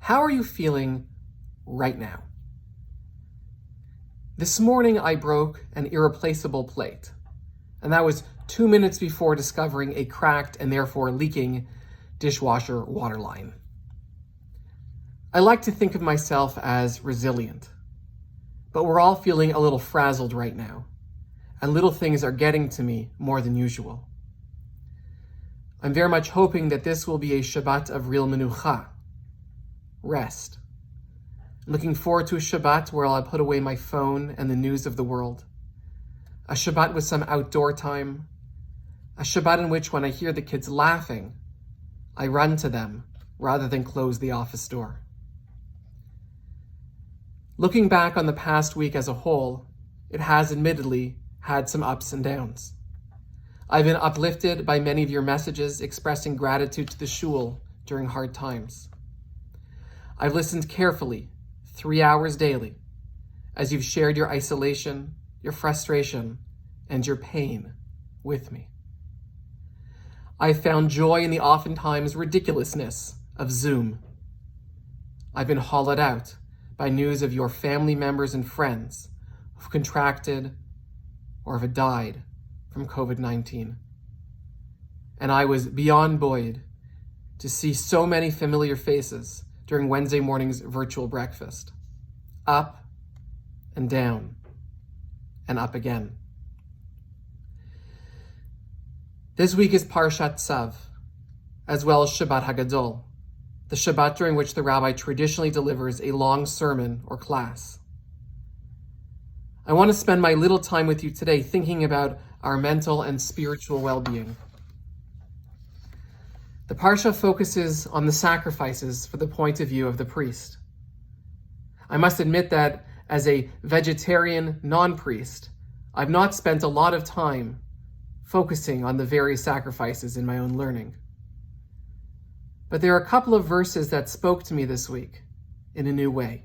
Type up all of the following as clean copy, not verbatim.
How are you feeling right now? This morning I broke an irreplaceable plate, and that was 2 minutes before discovering a cracked and therefore leaking dishwasher water line. I like to think of myself as resilient, but we're all feeling a little frazzled right now, and little things are getting to me more than usual. I'm very much hoping that this will be a Shabbat of real menucha, rest. I'm looking forward to a Shabbat where I'll put away my phone and the news of the world. A Shabbat with some outdoor time. A Shabbat in which when I hear the kids laughing, I run to them rather than close the office door. Looking back on the past week as a whole, it has admittedly had some ups and downs. I've been uplifted by many of your messages expressing gratitude to the shul during hard times. I've listened carefully, 3 hours daily, as you've shared your isolation, your frustration, and your pain with me. I've found joy in the oftentimes ridiculousness of Zoom. I've been hollowed out by news of your family members and friends who've contracted or have died from COVID-19. And I was beyond buoyed to see so many familiar faces during Wednesday morning's virtual breakfast. Up and down and up again. This week is Parshat Tzav, as well as Shabbat Hagadol, the Shabbat during which the rabbi traditionally delivers a long sermon or class. I want to spend my little time with you today thinking about our mental and spiritual well-being. The Parsha focuses on the sacrifices for the point of view of the priest. I must admit that as a vegetarian non-priest, I've not spent a lot of time focusing on the various sacrifices in my own learning. But there are a couple of verses that spoke to me this week in a new way.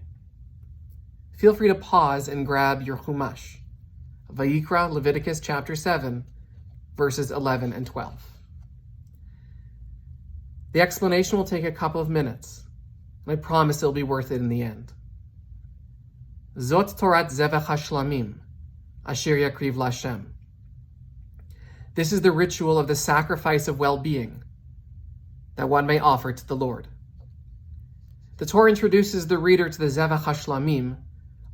Feel free to pause and grab your Chumash, Vayikra, Leviticus chapter 7, verses 11 and 12. The explanation will take a couple of minutes, and I promise it'll be worth it in the end. Zot Torat Zevach HaShlamim, Asher Yakriv Lashem. This is the ritual of the sacrifice of well-being that one may offer to the Lord. The Torah introduces the reader to the Zevach HaShlamim,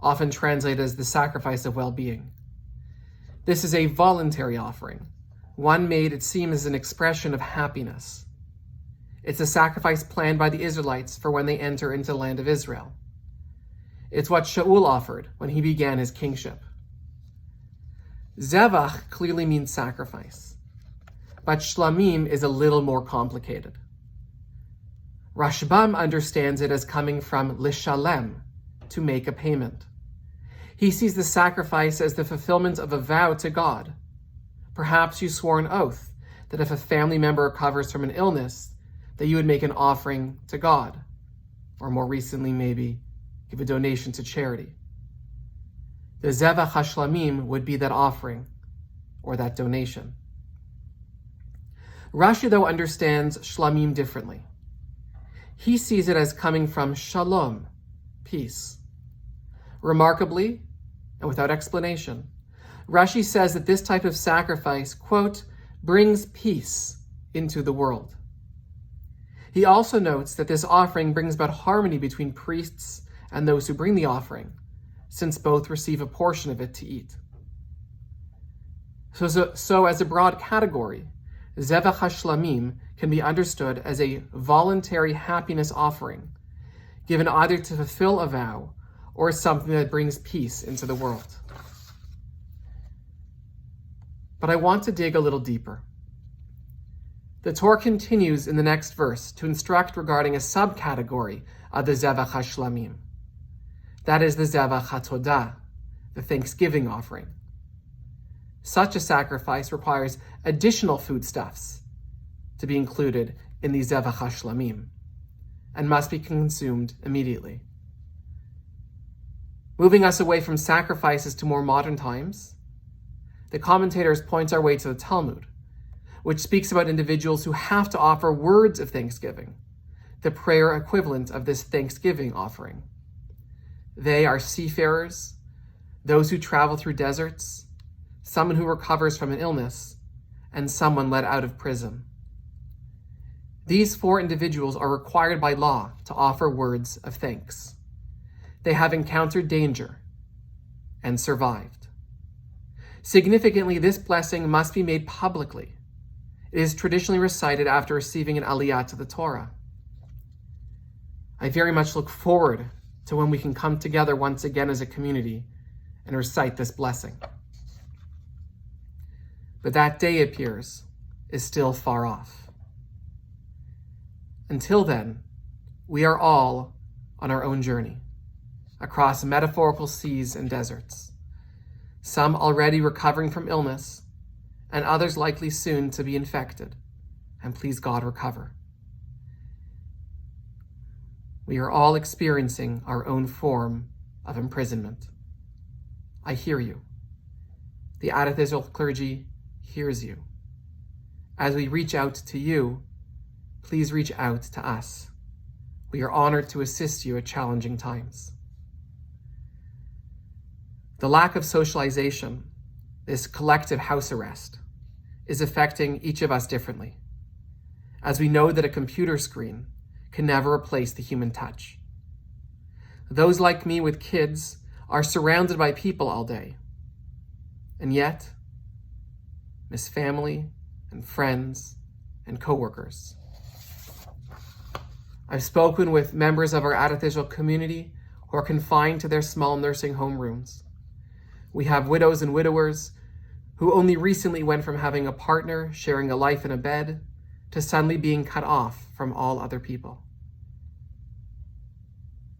often translated as the sacrifice of well-being. This is a voluntary offering, one made, it seems, as an expression of happiness. It's a sacrifice planned by the Israelites for when they enter into the land of Israel. It's what Shaul offered when he began his kingship. Zevach clearly means sacrifice, but Shlamim is a little more complicated. Rashbam understands it as coming from lishalem, to make a payment. He sees the sacrifice as the fulfillment of a vow to God. Perhaps you swore an oath that if a family member recovers from an illness, that you would make an offering to God, or more recently maybe, give a donation to charity. The Zevach HaShlamim would be that offering, or that donation. Rashi, though, understands Shlamim differently. He sees it as coming from Shalom, peace. Remarkably, and without explanation, Rashi says that this type of sacrifice, quote, brings peace into the world. He also notes that this offering brings about harmony between priests and those who bring the offering, since both receive a portion of it to eat. So as a broad category, Zevach HaShlamim can be understood as a voluntary happiness offering, given either to fulfill a vow or as something that brings peace into the world. But I want to dig a little deeper. The Torah continues in the next verse to instruct regarding a subcategory of the Zevach HaShlamim. That is the Zevach HaTodah, the thanksgiving offering. Such a sacrifice requires additional foodstuffs to be included in the Zevach HaShlamim and must be consumed immediately. Moving us away from sacrifices to more modern times, the commentators point our way to the Talmud, which speaks about individuals who have to offer words of thanksgiving, the prayer equivalent of this Thanksgiving offering. They are seafarers, those who travel through deserts, someone who recovers from an illness, and someone let out of prison. These 4 individuals are required by law to offer words of thanks. They have encountered danger and survived. Significantly, this blessing must be made publicly. It is traditionally recited after receiving an aliyah to the Torah. I very much look forward to when we can come together once again as a community and recite this blessing. But that day, it appears, is still far off. Until then, we are all on our own journey across metaphorical seas and deserts, some already recovering from illness, and others likely soon to be infected, and please God, recover. We are all experiencing our own form of imprisonment. I hear you. The Adat Israel clergy hears you. As we reach out to you, please reach out to us. We are honored to assist you at challenging times. The lack of socialization, this collective house arrest, is affecting each of us differently, as we know that a computer screen can never replace the human touch. Those like me with kids are surrounded by people all day, and yet miss family and friends and coworkers. I've spoken with members of our Adat Israel community who are confined to their small nursing home rooms. We have widows and widowers who only recently went from having a partner sharing a life in a bed to suddenly being cut off from all other people.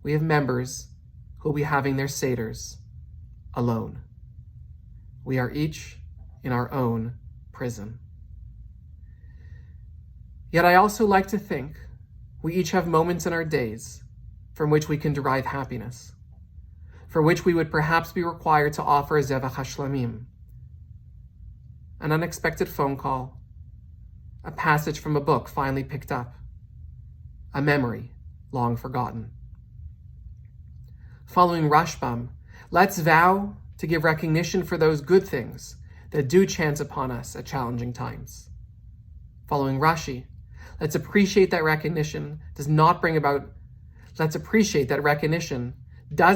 We have members who will be having their seders alone. We are each in our own prison. Yet I also like to think we each have moments in our days from which we can derive happiness, for which we would perhaps be required to offer a Zevach HaShlamim, an unexpected phone call, a passage from a book finally picked up, a memory long forgotten. Following Rashbam, let's vow to give recognition for those good things that do chance upon us at challenging times. Following Rashi, let's appreciate that recognition does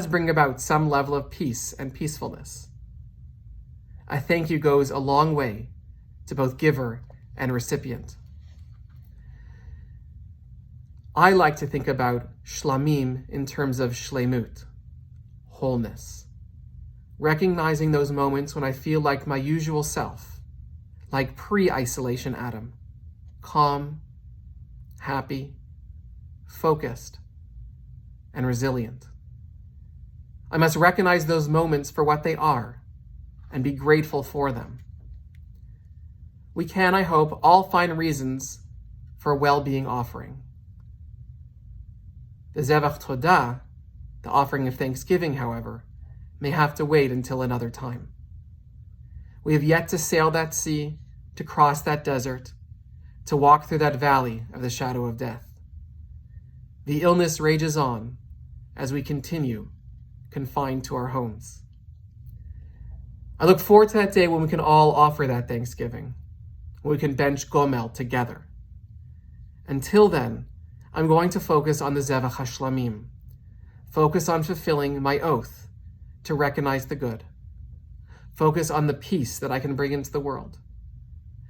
bring about some level of peace and peacefulness. A thank you goes a long way to both giver and recipient. I like to think about shlamim in terms of shlemut, wholeness. Recognizing those moments when I feel like my usual self, like pre-isolation Adam, calm, happy, focused, and resilient. I must recognize those moments for what they are and be grateful for them. We can, I hope, all find reasons for a well-being offering. The Zevach Todah, the offering of thanksgiving, however, may have to wait until another time. We have yet to sail that sea, to cross that desert, to walk through that valley of the shadow of death. The illness rages on as we continue confined to our homes. I look forward to that day when we can all offer that thanksgiving, when we can bench Gomel together. Until then, I'm going to focus on the Zevach HaShlamim, focus on fulfilling my oath to recognize the good, focus on the peace that I can bring into the world,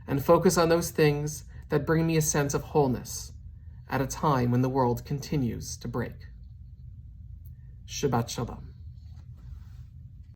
and focus on those things that bring me a sense of wholeness at a time when the world continues to break. Shabbat Shalom.